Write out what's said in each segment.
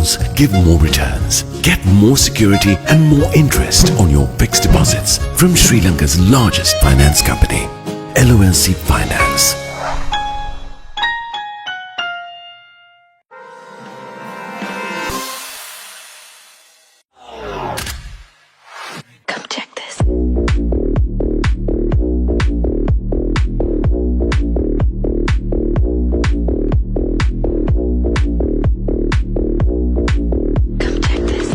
goals give more returns. Get more security and more interest on your fixed deposits from Sri Lanka's largest finance company, LOLC Finance. Come check this. Come check this.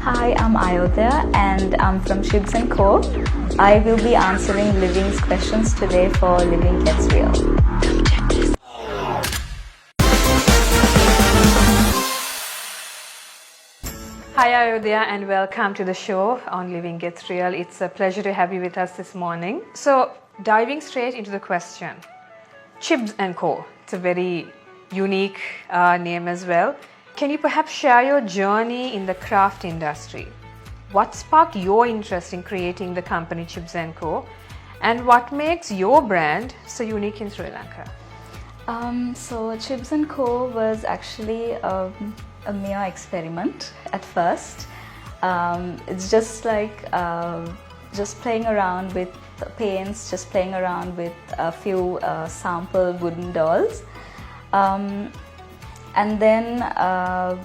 Hi, I'm Ayodya and I'm from Chibs Co. I will be answering Living's questions today for Living Gets Real. Come check this. Hi Ayodya and welcome to the show on Living Gets Real. It's a pleasure to have you with us this morning. So diving straight into the question, Chibs Co. It's a very unique name as well. Can you perhaps share your journey in the craft industry? What sparked your interest in creating the company Chibs Co. And what makes your brand so unique in Sri Lanka? So Chibs Co. was actually a mere experiment at first. It's just like just playing around with paints, just playing around with a few sample wooden dolls. And then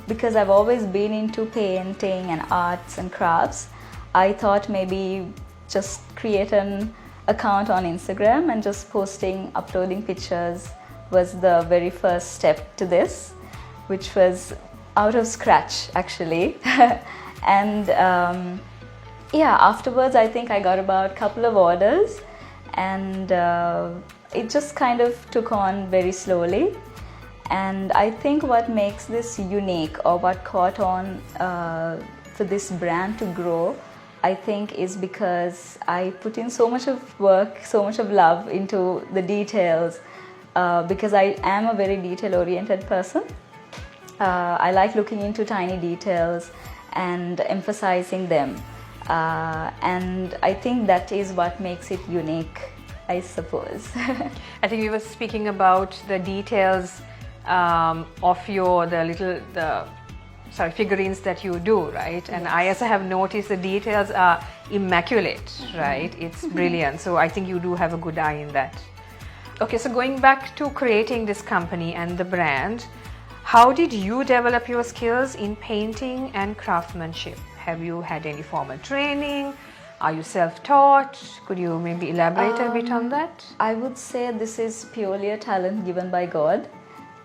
because I've always been into painting and arts and crafts, I thought maybe just create an account on Instagram and just uploading pictures was the very first step to this, which was out of scratch actually. And yeah, afterwards I think I got about a couple of orders, and it just kind of took on very slowly. And I think what makes this unique, or what caught on for this brand to grow, I think is because I put in so much of work, so much of love into the details, because I am a very detail-oriented person. I like looking into tiny details and emphasizing them, and I think that is what makes it unique, I suppose. I think we were speaking about the details of the figurines that you do, right? And I also have noticed the details are immaculate, right? It's brilliant. So I think you do have a good eye in that. Okay, so going back to creating this company and the brand, how did you develop your skills in painting and craftsmanship? Have you had any formal training? Are you self-taught? Could you maybe elaborate a bit on that? I would say this is purely a talent given by God,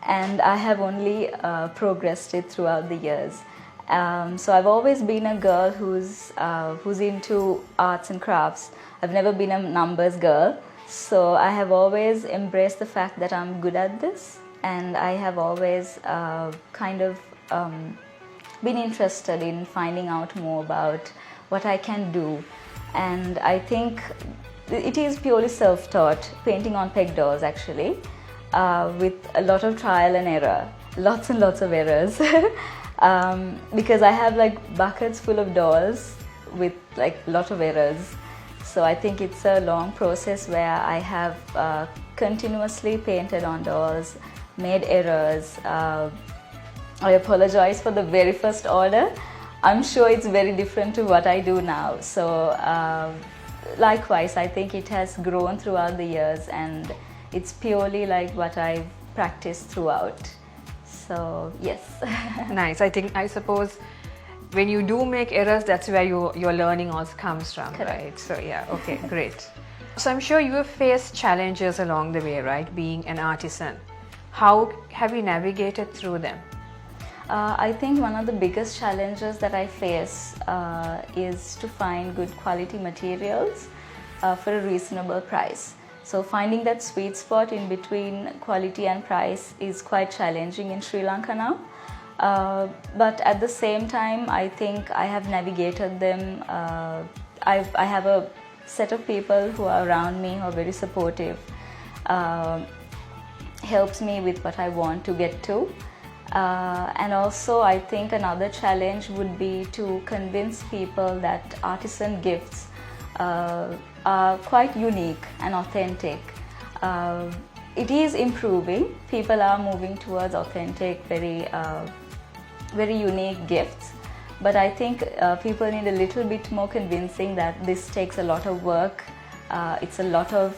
and I have only progressed it throughout the years. So I've always been a girl who's into arts and crafts. I've never been a numbers girl, so I have always embraced the fact that I'm good at this, and I have always been interested in finding out more about what I can do. And I think it is purely self-taught, painting on peg dolls actually. With a lot of trial and error, lots and lots of errors, because I have like buckets full of dolls with like a lot of errors. So I think it's a long process where I have continuously painted on dolls, made errors. I apologize for the very first order. I'm sure it's very different to what I do now. So likewise, I think it has grown throughout the years, and it's purely like what I've practiced throughout. So yes. Nice. I suppose when you do make errors, that's where your learning also comes from. Correct. Right? So yeah, okay, great. So I'm sure you have faced challenges along the way, right? Being an artisan. How have you navigated through them? I think one of the biggest challenges that I face is to find good quality materials for a reasonable price. So finding that sweet spot in between quality and price is quite challenging in Sri Lanka now. But at the same time, I think I have navigated them. I have a set of people who are around me who are very supportive, helps me with what I want to get to. And also I think another challenge would be to convince people that artisan gifts are quite unique and authentic. It is improving. People are moving towards authentic, very unique gifts. But I think people need a little bit more convincing that this takes a lot of work. It's a lot of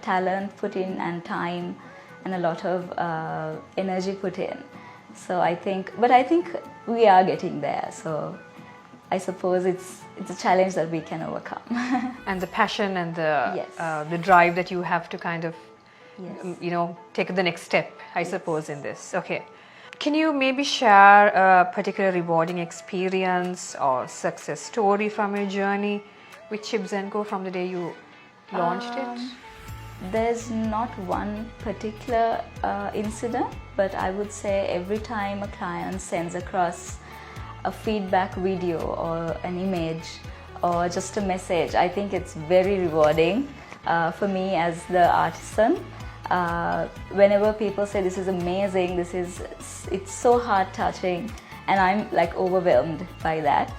talent put in and time and a lot of energy put in. So I think we are getting there. So I suppose it's a challenge that we can overcome. And the passion and Yes. the drive that you have to kind of, Yes. take the next step, I suppose, in this. Okay. Can you maybe share a particular rewarding experience or success story from your journey with Chibs Co from the day you launched it? There's not one particular incident, but I would say every time a client sends across a feedback video or an image or just a message, I think it's very rewarding for me as the artisan. Whenever people say this is amazing, it's so heart touching, and I'm like overwhelmed by that.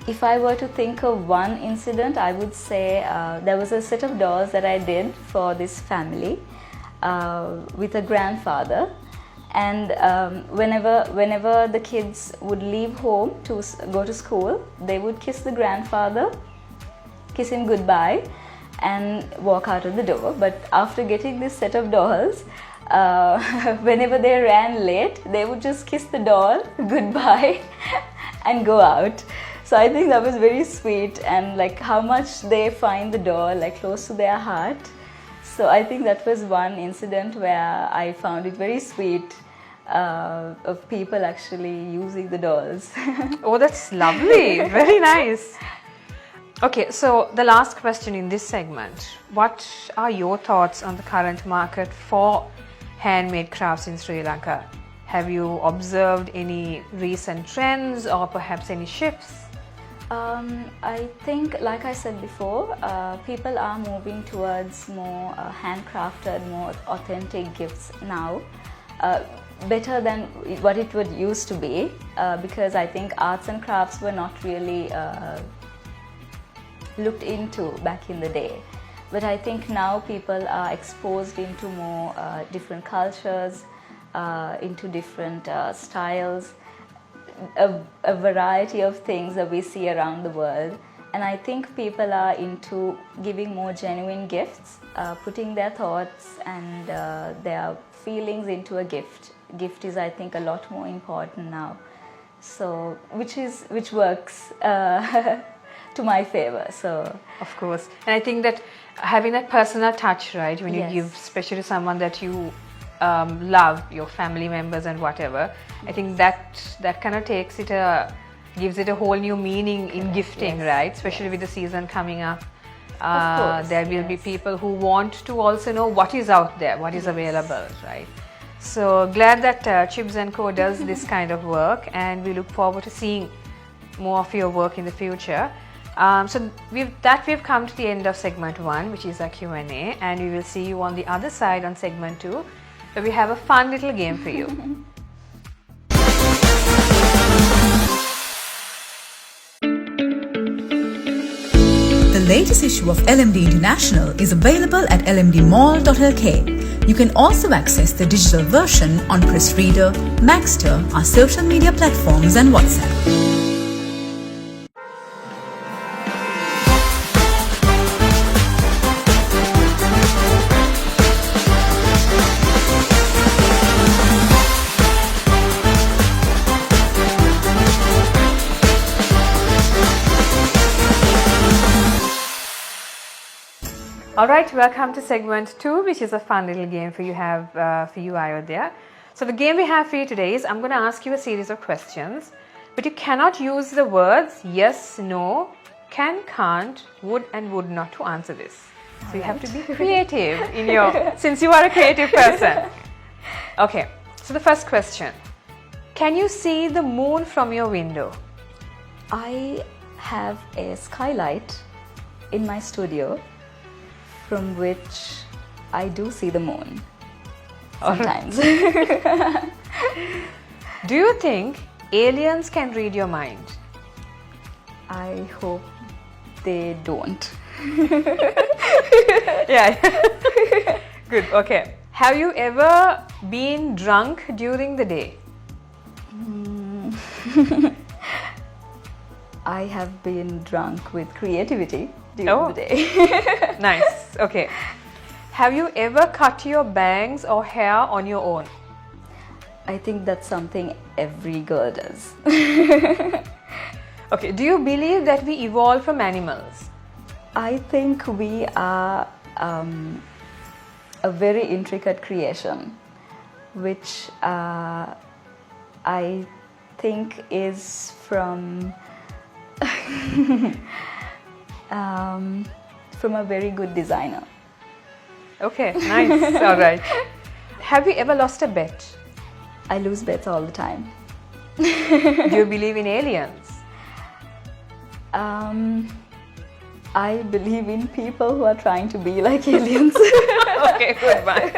If I were to think of one incident, I would say there was a set of dolls that I did for this family with a grandfather, and whenever the kids would leave home to go to school, they would kiss the grandfather, kiss him goodbye, and walk out of the door. But after getting this set of dolls, whenever they ran late, they would just kiss the doll goodbye and go out. So I think that was very sweet, and like how much they find the doll like close to their heart. So I think that was one incident where I found it very sweet of people actually using the dolls. Oh, that's lovely. Very nice. Okay, so the last question in this segment. What are your thoughts on the current market for handmade crafts in Sri Lanka? Have you observed any recent trends or perhaps any shifts? I think, like I said before, people are moving towards more handcrafted, more authentic gifts now. Better than what it would used to be, because I think arts and crafts were not really looked into back in the day. But I think now people are exposed into more different cultures, into different styles, a variety of things that we see around the world. And I think people are into giving more genuine gifts, putting their thoughts and their feelings into a gift. Gift is, I think, a lot more important now. So, which works to my favor. So, of course, and I think that having that personal touch, right, when you Yes. give, especially someone that you love, your family members and whatever, I think that kind of gives it a whole new meaning in gifting, Yes. right? Especially with the season coming up. Of course, There will be yes. people who want to also know what is out there, what is available, right? So glad that Chibs Co does this kind of work, and we look forward to seeing more of your work in the future. So we've come to the end of segment 1, which is our Q&A, and we will see you on the other side on segment 2, where we have a fun little game for you. The latest issue of LMD International is available at lmdmall.lk. You can also access the digital version on Press Reader, Maxter, our social media platforms and WhatsApp. Alright, welcome to segment 2, which is a fun little game for you, Ayodya. So the game we have for you today is I'm going to ask you a series of questions, but you cannot use the words yes, no, can, can't, would and would not to answer this. So you have to be creative since you are a creative person. Okay, So the first question, can you see the moon from your window? I have a skylight in my studio from which I do see the moon sometimes. Do you think aliens can read your mind? I hope they don't. Yeah. Good. Okay. Have you ever been drunk during the day? I have been drunk with creativity during the day. Nice. Okay. Have you ever cut your bangs or hair on your own? I think that's something every girl does. Okay. Do you believe that we evolved from animals? I think we are a very intricate creation, which I think is from from a very good designer. Okay. Nice. All right. Have you ever lost a bet? I lose bets all the time. Do you believe in aliens? I believe in people who are trying to be like aliens. Okay, good one.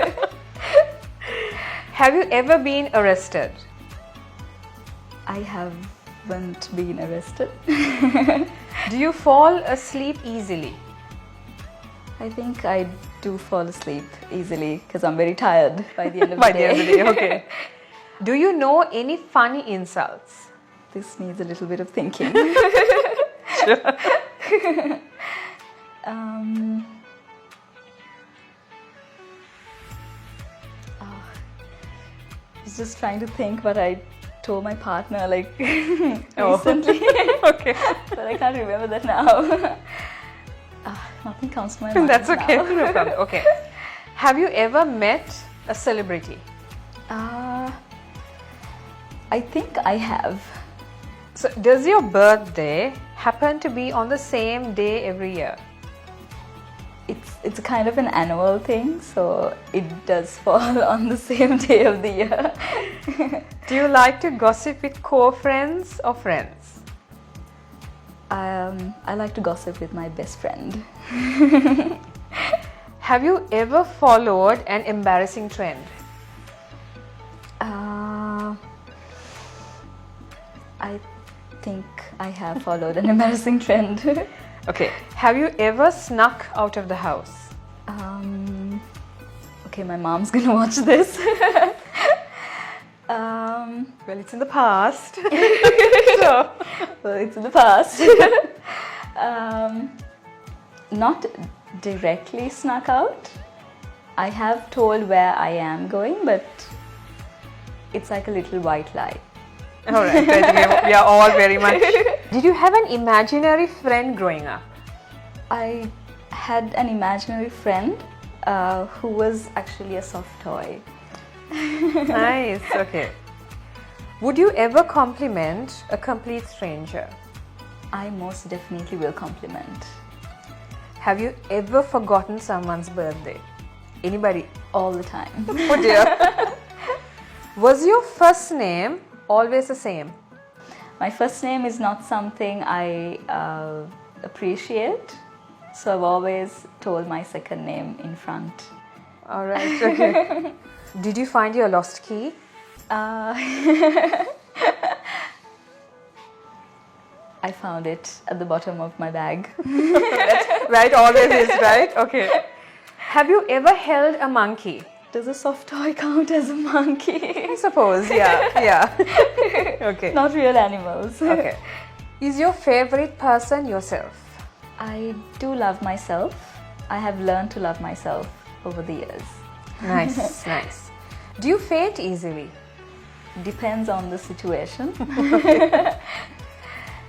Have you ever been arrested? I haven't been arrested. Do you fall asleep easily? I think I do fall asleep easily because I'm very tired by the end of By the the day. end of the day, okay. Do you know any funny insults? This needs a little bit of thinking. I was just trying to think what I told my partner like recently. Okay. But I can't remember that now. Nothing comes to my mind. That's okay. now. No problem. Okay. Have you ever met a celebrity? I think I have. So, does your birthday happen to be on the same day every year? It's a kind of an annual thing, so it does fall on the same day of the year. Do you like to gossip with co-friends or friends? I like to gossip with my best friend. Have you ever followed an embarrassing trend? I think I have followed an embarrassing trend. Okay. Have you ever snuck out of the house? Okay, my mom's gonna watch this. Well, it's in the past. Well, it's in the past. Not directly snuck out. I have told where I am going, but it's like a little white lie. All right. I think we are all very much. Did you have an imaginary friend growing up? I had an imaginary friend who was actually a soft toy. Nice. Okay. Would you ever compliment a complete stranger? I most definitely will compliment. Have you ever forgotten someone's birthday? Anybody? All the time. Oh dear. Was your first name always the same? My first name is not something I appreciate, so I've always told my second name in front. All right. Okay. Did you find your lost key? I found it at the bottom of my bag. Right, always is, right? Okay. Have you ever held a monkey? Does a soft toy count as a monkey? I suppose, yeah. Okay. Not real animals. Okay. Is your favorite person yourself? I do love myself. I have learned to love myself over the years. Nice, nice. Do you faint easily? Depends on the situation.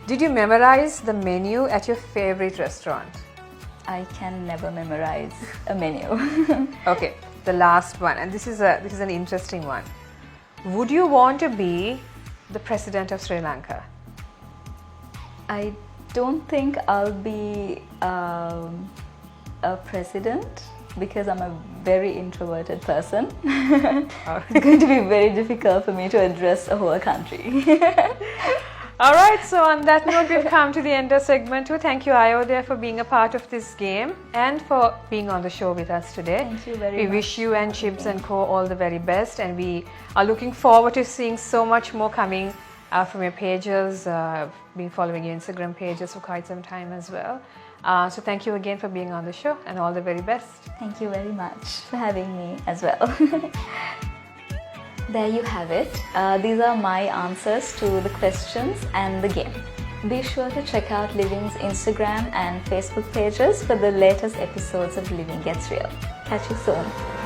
Did you memorize the menu at your favorite restaurant? I can never memorize a menu. Okay, the last one, and this is an interesting one. Would you want to be the president of Sri Lanka? I don't think I'll be a president, because I'm a very introverted person. It's going to be very difficult for me to address a whole country. All right, so on that note, we've come to the end of segment 2. Thank you, Ayodya, for being a part of this game and for being on the show with us today. Thank you very much. We wish you and Chibs Co all the very best, and we are looking forward to seeing so much more coming from your pages. I've been following your Instagram pages for quite some time as well. So thank you again for being on the show, and all the very best. Thank you very much for having me as well. There you have it. These are my answers to the questions and the game. Be sure to check out Living's Instagram and Facebook pages for the latest episodes of Living Gets Real. Catch you soon.